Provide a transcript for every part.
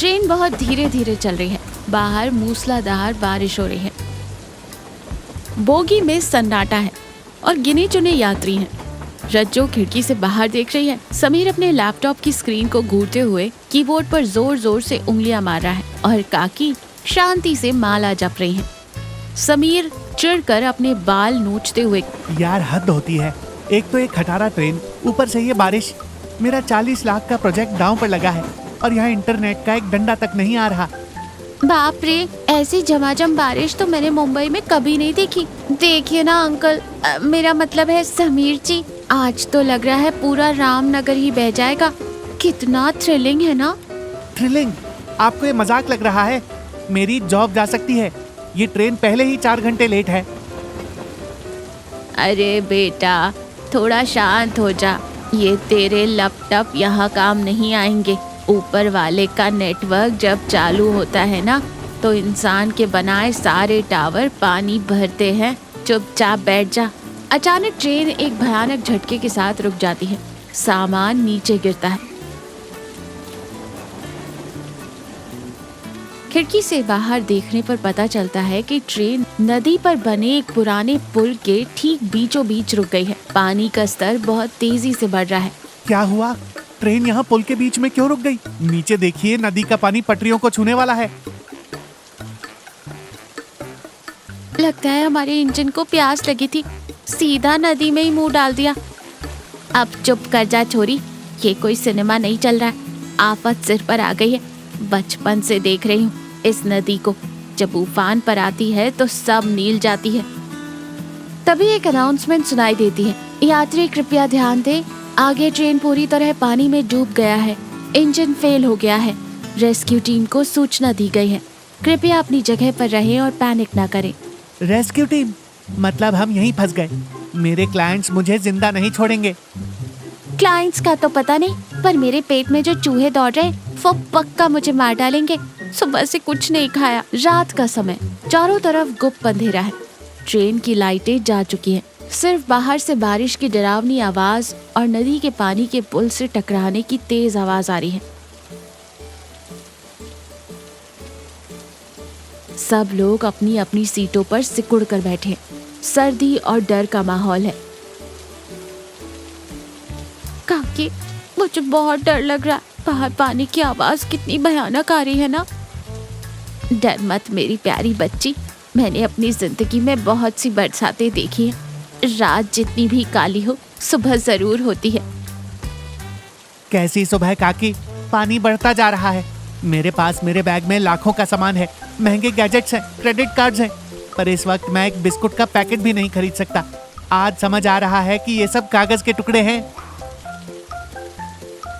Train बहुत धीरे धीरे चल रही है। बाहर मूसलाधार बारिश हो रही है। बोगी में सन्नाटा है और गिने चुने यात्री हैं। रज्जो खिड़की से बाहर देख रही है। समीर अपने लैपटॉप की स्क्रीन को घूरते हुए कीबोर्ड पर जोर जोर से उंगलियां मार रहा है और काकी शांति से माला जप रही है। समीर चिढ़कर अपने बाल नोचते हुए, यार हद होती है। एक तो एक खटारा ट्रेन, ऊपर से ये बारिश। मेरा 40 लाख का प्रोजेक्ट दांव पर लगा है और यहाँ इंटरनेट का एक डंडा तक नहीं आ रहा। बाप रे, ऐसी झमाझम बारिश तो मैंने मुंबई में कभी नहीं देखी। देखिए ना अंकल, मेरा मतलब है समीर जी, आज तो लग रहा है पूरा रामनगर ही बह जाएगा। कितना थ्रिलिंग है ना। थ्रिलिंग? आपको ये मजाक लग रहा है? मेरी जॉब जा सकती है। ये ट्रेन पहले ही 4 घंटे लेट है। अरे बेटा, थोड़ा शांत हो जा। ये तेरे लैपटॉप यहाँ काम नहीं आएंगे। ऊपर वाले का नेटवर्क जब चालू होता है ना, तो इंसान के बनाए सारे टावर पानी भरते हैं। चुपचाप बैठ जा। अचानक ट्रेन एक भयानक झटके के साथ रुक जाती है। सामान नीचे गिरता है। खिड़की से बाहर देखने पर पता चलता है कि ट्रेन नदी पर बने एक पुराने पुल के ठीक बीचों बीच रुक गई है। पानी का स्तर बहुत तेजी से बढ़ रहा है। क्या हुआ? ट्रेन यहाँ पुल के बीच में क्यों रुक गई? नीचे देखिए, नदी का पानी पटरियों को छूने वाला है। लगता है हमारे इंजन को प्यास लगी थी, सीधा नदी में ही मुंह डाल दिया। अब चुप कर जा छोरी, ये कोई सिनेमा नहीं चल रहा है। आफत सिर पर आ गई है। बचपन से देख रही हूँ इस नदी को। जब उफान पर आती है तो सब नील जाती है। तभी एक अनाउंसमेंट सुनाई देती है, यात्री कृपया ध्यान दें, आगे ट्रेन पूरी तरह पानी में डूब गया है। इंजन फेल हो गया है। रेस्क्यू टीम को सूचना दी गई है। कृपया अपनी जगह पर रहें और पैनिक ना करें। Rescue team? मतलब हम यहीं फंस गए। मेरे क्लाइंट्स मुझे जिंदा नहीं छोड़ेंगे। क्लाइंट्स का तो पता नहीं, पर मेरे पेट में जो चूहे दौड़ रहे हैं वो पक्का मुझे मार डालेंगे। सुबह से कुछ नहीं खाया। रात का समय, चारों तरफ गुप्त अंधेरा है। ट्रेन की लाइटें जा चुकी हैं। सिर्फ बाहर से बारिश की डरावनी आवाज और नदी के पानी के पुल से टकराने की तेज आवाज आ रही है। सब लोग अपनी अपनी सीटों पर सिकुड़ कर बैठे हैं। सर्दी और डर का माहौल है। काकी, मुझे बहुत डर लग रहा है। बाहर पानी की आवाज कितनी भयानक आ रही है ना। डर मत मेरी प्यारी बच्ची, मैंने अपनी जिंदगी में बहुत सी बरसातें देखी हैं। रात जितनी भी काली हो, सुबह जरूर होती है। कैसी सुबह काकी? पानी बढ़ता जा रहा है। मेरे पास मेरे बैग में लाखों का सामान है, महंगे गैजेट्स हैं, क्रेडिट कार्ड्स हैं, पर इस वक्त मैं एक बिस्कुट का पैकेट भी नहीं खरीद सकता। आज समझ आ रहा है कि ये सब कागज के टुकड़े हैं।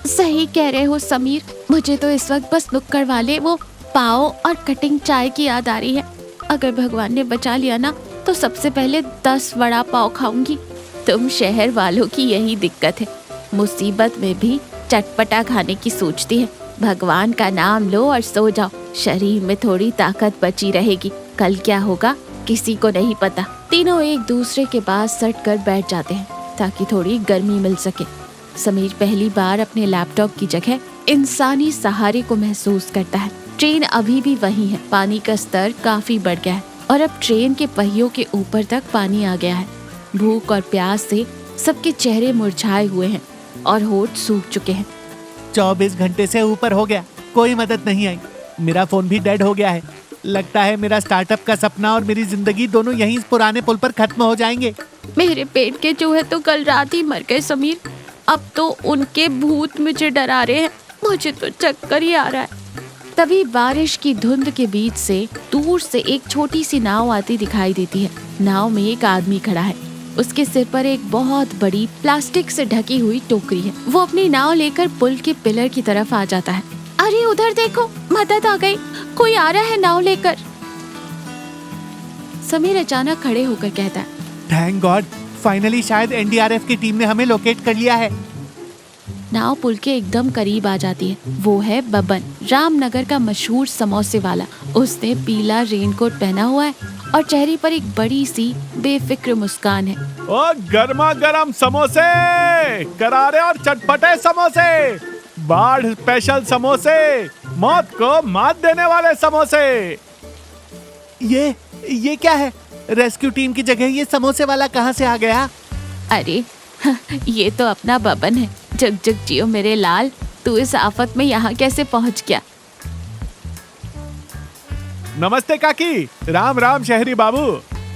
सही कह रहे हो समीर, मुझे तो इस वक्त बस नुक्कड़ वाले वो पाव और कटिंग चाय की याद आ रही है। अगर भगवान ने बचा लिया ना, तो सबसे पहले 10 वड़ा पाव खाऊंगी। तुम शहर वालों की यही दिक्कत है, मुसीबत में भी चटपटा खाने की सोचती है। भगवान का नाम लो और सो जाओ, शरीर में थोड़ी ताकत बची रहेगी। कल क्या होगा किसी को नहीं पता। तीनों एक दूसरे के पास सट कर बैठ जाते हैं ताकि थोड़ी गर्मी मिल सके। समीर पहली बार अपने लैपटॉप की जगह इंसानी सहारे को महसूस करता है। ट्रेन अभी भी वही है। पानी का स्तर काफी बढ़ गया है और अब ट्रेन के पहियों के ऊपर तक पानी आ गया है। भूख और प्यास से सबके चेहरे मुरझाए हुए हैं और होठ सूख चुके हैं। 24 घंटे से ऊपर हो गया, कोई मदद नहीं आई। मेरा फोन भी डेड हो गया है। लगता है मेरा स्टार्टअप का सपना और मेरी जिंदगी दोनों यहीं इस पुराने पुल पर खत्म हो जाएंगे। मेरे पेट के चूहे तो कल रात ही मर गए समीर। अब तो उनके भूत मुझे डरा रहे हैं। मुझे तो चक्कर ही आ रहा है। तभी बारिश की धुंध के बीच से दूर से एक छोटी सी नाव आती दिखाई देती है। नाव में एक आदमी खड़ा है। उसके सिर पर एक बहुत बड़ी प्लास्टिक से ढकी हुई टोकरी है। वो अपनी नाव लेकर पुल के पिलर की तरफ आ जाता है। अरे उधर देखो, मदद आ गई, कोई आ रहा है नाव लेकर। समीर अचानक खड़े होकर कहता है, थैंक गॉड, फाइनली शायद एनडीआरएफ की टीम ने हमें लोकेट कर लिया है। नाव पुल के एकदम करीब आ जाती है। वो है बबन, रामनगर का मशहूर समोसे वाला। उसने पीला रेनकोट पहना हुआ है और चेहरे पर एक बड़ी सी बेफिक्र मुस्कान है। ओ गर्मा गर्म समोसे, करारे और चटपटे समोसे, बाढ़ स्पेशल समोसे, मौत को मात देने वाले समोसे। ये क्या है? रेस्क्यू टीम की जगह ये समोसे वाला कहाँ से आ गया? अरे ये तो अपना बबन है। जग जग जियो मेरे लाल, तू इस आफत में यहाँ कैसे पहुँच गया? नमस्ते काकी। राम राम शहरी बाबू।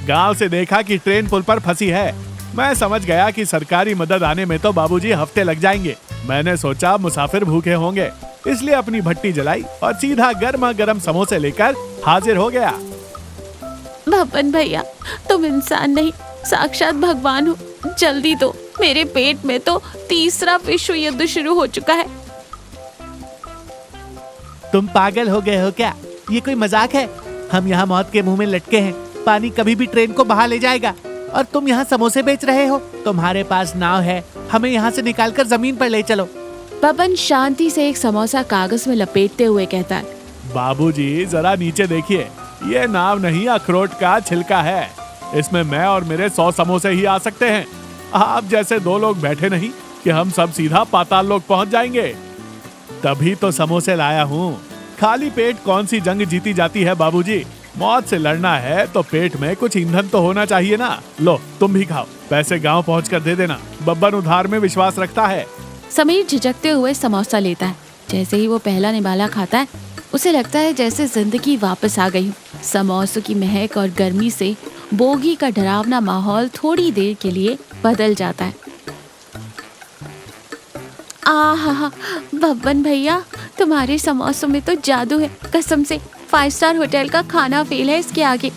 गांव से देखा कि ट्रेन पुल पर फंसी है। मैं समझ गया कि सरकारी मदद आने में तो बाबूजी हफ्ते लग जाएंगे। मैंने सोचा मुसाफिर भूखे होंगे, इसलिए अपनी भट्टी जलाई और सीधा गर्मा गर्म समोसे लेकर हाजिर हो गया। बबन भैया, तुम इंसान नहीं, साक्षात भगवान हो। जल्दी दो, मेरे पेट में तो तीसरा विश्व युद्ध शुरू हो चुका है। तुम पागल हो गए हो क्या? ये कोई मजाक है? हम यहाँ मौत के मुंह में लटके हैं। पानी कभी भी ट्रेन को बहा ले जाएगा और तुम यहाँ समोसे बेच रहे हो। तुम्हारे पास नाव है, हमें यहाँ से निकालकर जमीन पर ले चलो। बबन शांति से एक समोसा कागज में लपेटते हुए कहता है, बाबूजी जरा नीचे देखिए, ये नाव नहीं अखरोट का छिलका है। इसमें मैं और मेरे 100 समोसे ही आ सकते हैं। आप जैसे 2 लोग बैठे नहीं कि हम सब सीधा पाताल लोक पहुंच जाएंगे। तभी तो समोसे लाया हूँ। खाली पेट कौन सी जंग जीती जाती है बाबूजी? मौत से लड़ना है तो पेट में कुछ ईंधन तो होना चाहिए ना। लो तुम भी खाओ, पैसे गांव पहुंचकर दे देना। बब्बन उधार में विश्वास रखता है। समीर झिझकते हुए समोसा लेता है। जैसे ही वो पहला निवाला खाता है, उसे लगता है जैसे जिंदगी वापस आ गई। समोसों की महक और गर्मी से बोगी का डरावना माहौल थोड़ी देर के लिए बदल जाता है। आहा, बब्बन भैया, तुम्हारे समोसों में तो जादू है। कसम से 5 स्टार होटल का खाना फेल है इसके आगे।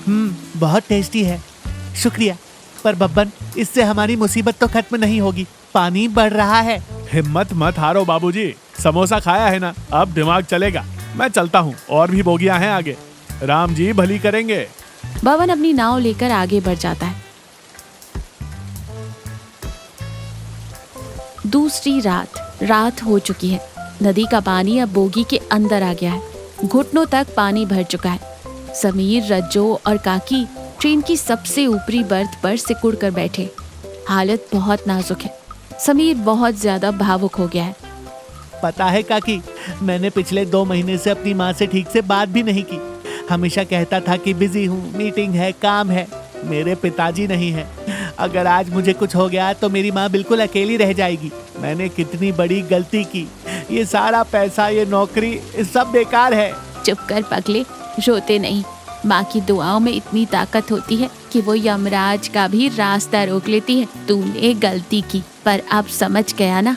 बहुत टेस्टी है, शुक्रिया। पर बब्बन, इससे हमारी मुसीबत तो खत्म नहीं होगी। पानी बढ़ रहा है। हिम्मत मत हारो बाबूजी, समोसा खाया है ना, अब दिमाग चलेगा। मैं चलता हूँ, और भी बोगियां हैं आगे। राम जी भली करेंगे। बबन अपनी नाव लेकर आगे बढ़ जाता है। दूसरी रात हो चुकी है। नदी का पानी अब बोगी के अंदर आ गया है। घुटनों तक पानी भर चुका है। समीर, रज्जो और काकी ट्रेन की सबसे ऊपरी बर्थ पर सिकुड़ कर बैठे। हालत बहुत नाजुक है। समीर बहुत ज्यादा भावुक हो गया है। पता है काकी, मैंने पिछले 2 महीने से अपनी माँ से ठीक से बात भी नहीं की। हमेशा कहता था कि बिजी हूँ, मीटिंग है, काम है। मेरे पिताजी नहीं है। अगर आज मुझे कुछ हो गया तो मेरी माँ बिल्कुल अकेली रह जाएगी। मैंने कितनी बड़ी गलती की। ये सारा पैसा, ये नौकरी, सब बेकार है। चुप कर पगले, रोते नहीं। माँ की दुआओं में इतनी ताकत होती है कि वो यमराज का भी रास्ता रोक लेती है। तूने गलती की, पर अब समझ गया ना।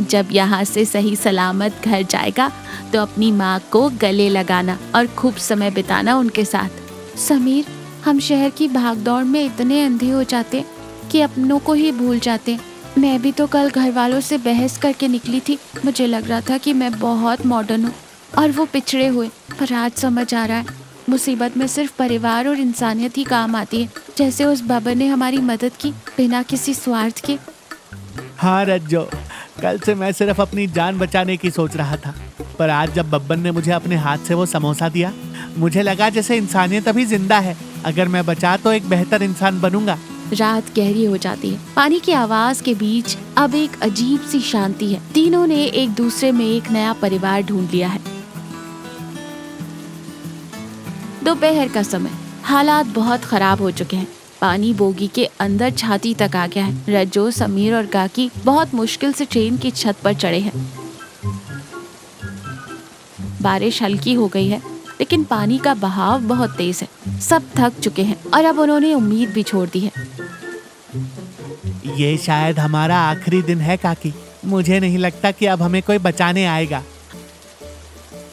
जब यहाँ से सही सलामत घर जाएगा तो अपनी माँ को गले लगाना और खूब समय बिताना उनके साथ। समीर, हम शहर की भागदौड़ में इतने अंधे हो जाते कि अपनों को ही भूल जाते। मैं भी तो कल घर वालों से बहस करके निकली थी। मुझे लग रहा था कि मैं बहुत मॉडर्न हूँ और वो पिछड़े हुए, पर आज समझ आ रहा है मुसीबत में सिर्फ परिवार और इंसानियत ही काम आती है। जैसे उस बाबा ने हमारी मदद की बिना किसी स्वार्थ के। हाँ रज्जो, कल से मैं सिर्फ अपनी जान बचाने की सोच रहा था, पर आज जब बब्बन ने मुझे अपने हाथ से वो समोसा दिया, मुझे लगा जैसे इंसानियत अभी जिंदा है। अगर मैं बचा तो एक बेहतर इंसान बनूंगा। रात गहरी हो जाती है। पानी की आवाज के बीच अब एक अजीब सी शांति है। तीनों ने एक दूसरे में एक नया परिवार ढूंढ लिया है। दोपहर का समय, हालात बहुत खराब हो चुके हैं। पानी बोगी के अंदर छाती तक आ गया है। रज्जो, समीर और काकी बहुत मुश्किल से ट्रेन की छत पर चढ़े हैं। बारिश हल्की हो गई है, लेकिन पानी का बहाव बहुत तेज है। सब थक चुके हैं और अब उन्होंने उम्मीद भी छोड़ दी है। ये शायद हमारा आखिरी दिन है काकी। मुझे नहीं लगता कि अब हमें कोई बचाने आएगा।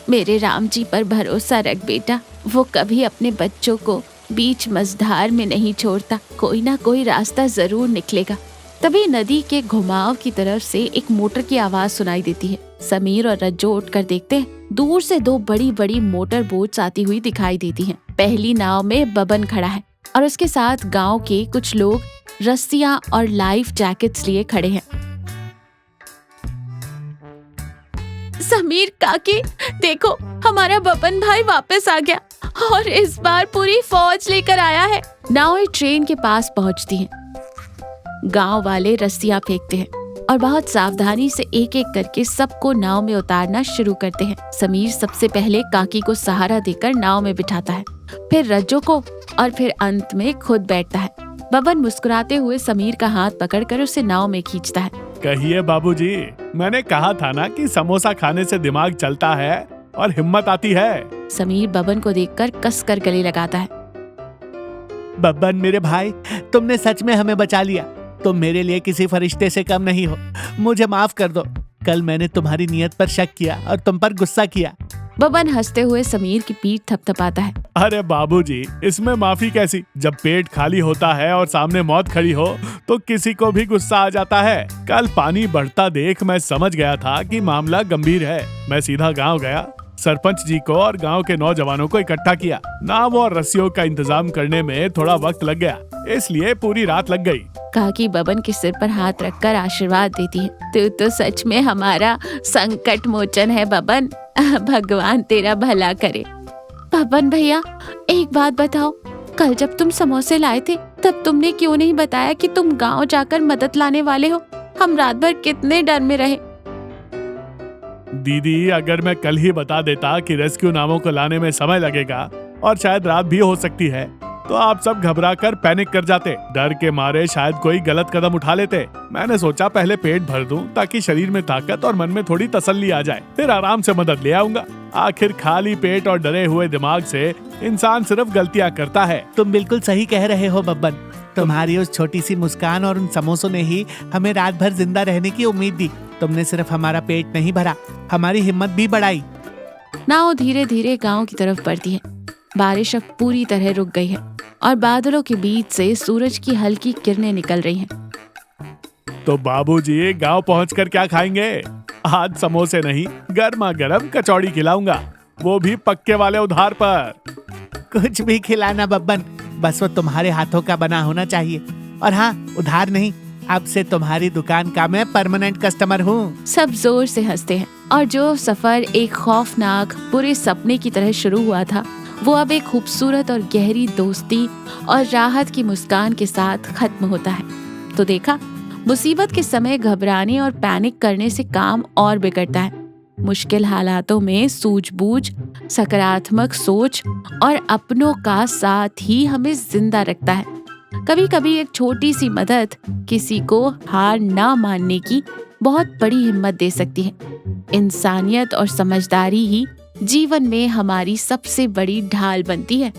मेरे राम जी पर भरोसा रख बेटा, वो कभी अपने बच्चों को बीच मझधार में नहीं छोड़ता। कोई ना कोई रास्ता जरूर निकलेगा। तभी नदी के घुमाव की तरफ से एक मोटर की आवाज सुनाई देती है। समीर और रज्जो उठकर देखते हैं। दूर से 2 बड़ी बड़ी मोटर बोट्स आती हुई दिखाई देती हैं। पहली नाव में बबन खड़ा है और उसके साथ गांव के कुछ लोग रस्सियां और लाइफ जैकेट्स लिए खड़े हैं। समीर काकी, देखो, हमारा बबन भाई वापस आ गया और इस बार पूरी फौज लेकर आया है। नावें ट्रेन के पास पहुंचती हैं। गांव वाले रस्सियां फेंकते हैं। और बहुत सावधानी से एक एक करके सबको नाव में उतारना शुरू करते हैं। समीर सबसे पहले काकी को सहारा देकर नाव में बिठाता है, फिर रज्जो को और फिर अंत में खुद बैठता है। बबन मुस्कुराते हुए समीर का हाथ पकड़कर उसे नाव में खींचता है। कहिए बाबूजी, मैंने कहा था ना कि समोसा खाने से दिमाग चलता है और हिम्मत आती है। समीर बबन को देखकर कसकर गले लगाता है। बब्बन मेरे भाई, तुमने सच में हमें बचा लिया। तुम मेरे लिए किसी फरिश्ते से कम नहीं हो। मुझे माफ कर दो। कल मैंने तुम्हारी नियत पर शक किया और तुम पर गुस्सा किया। बबन हंसते हुए समीर की पीठ थपथपाता है। अरे बाबूजी, इसमें माफी कैसी? जब पेट खाली होता है और सामने मौत खड़ी हो तो किसी को भी गुस्सा आ जाता है। कल पानी बढ़ता देख मैं समझ गया था कि मामला गंभीर है। मैं सीधा गांव गया, सरपंच जी को और गांव के नौजवानों को इकट्ठा किया। नाव और रस्सियों का इंतजाम करने में थोड़ा वक्त लग गया, इसलिए पूरी रात लग गई। काकी बबन के सिर पर हाथ रखकर आशीर्वाद देती है। तू तो सच में हमारा संकट मोचन है बबन। भगवान तेरा भला करे। बबन भैया, एक बात बताओ, कल जब तुम समोसे लाए थे तब तुमने क्यों नहीं बताया कि तुम गांव जाकर मदद लाने वाले हो? हम रात भर कितने डर में रहे। दीदी, अगर मैं कल ही बता देता कि रेस्क्यू नावों को लाने में समय लगेगा और शायद रात भी हो सकती है, तो आप सब घबरा कर पैनिक कर जाते। डर के मारे शायद कोई गलत कदम उठा लेते। मैंने सोचा पहले पेट भर दूं ताकि शरीर में ताकत और मन में थोड़ी तसल्ली आ जाए, फिर आराम से मदद ले आऊंगा। आखिर खाली पेट और डरे हुए दिमाग से इंसान सिर्फ गलतियां करता है। तुम बिल्कुल सही कह रहे हो बब्बन। तुम्हारी उस छोटी सी मुस्कान और उन समोसों ने ही हमें रात भर जिंदा रहने की उम्मीद दी। तुमने सिर्फ हमारा पेट नहीं भरा, हमारी हिम्मत भी बढ़ाई। नाव धीरे धीरे गांव की तरफ बढ़ती है। बारिश अब पूरी तरह रुक गई है और बादलों के बीच से सूरज की हल्की किरणें निकल रही हैं। तो बाबूजी, गांव पहुंचकर क्या खाएंगे? आज समोसे नहीं, गर्मा गर्म कचौड़ी खिलाऊंगा, वो भी पक्के वाले उधार पर। कुछ भी खिलाना बब्बन, बस वो तुम्हारे हाथों का बना होना चाहिए। और हाँ, उधार नहीं, अब से तुम्हारी दुकान का मैं परमानेंट कस्टमर हूँ। सब जोर से हंसते हैं और जो सफर एक खौफनाक बुरे सपने की तरह शुरू हुआ था, वो अब एक खूबसूरत और गहरी दोस्ती और राहत की मुस्कान के साथ खत्म होता है। तो देखा, मुसीबत के समय घबराने और पैनिक करने से काम और बिगड़ता है। मुश्किल हालातों में सूझबूझ, सकारात्मक सोच और अपनों का साथ ही हमें जिंदा रखता है। कभी कभी एक छोटी सी मदद किसी को हार ना मानने की बहुत बड़ी हिम्मत दे सकती है। इंसानियत और समझदारी ही जीवन में हमारी सबसे बड़ी ढाल बनती है।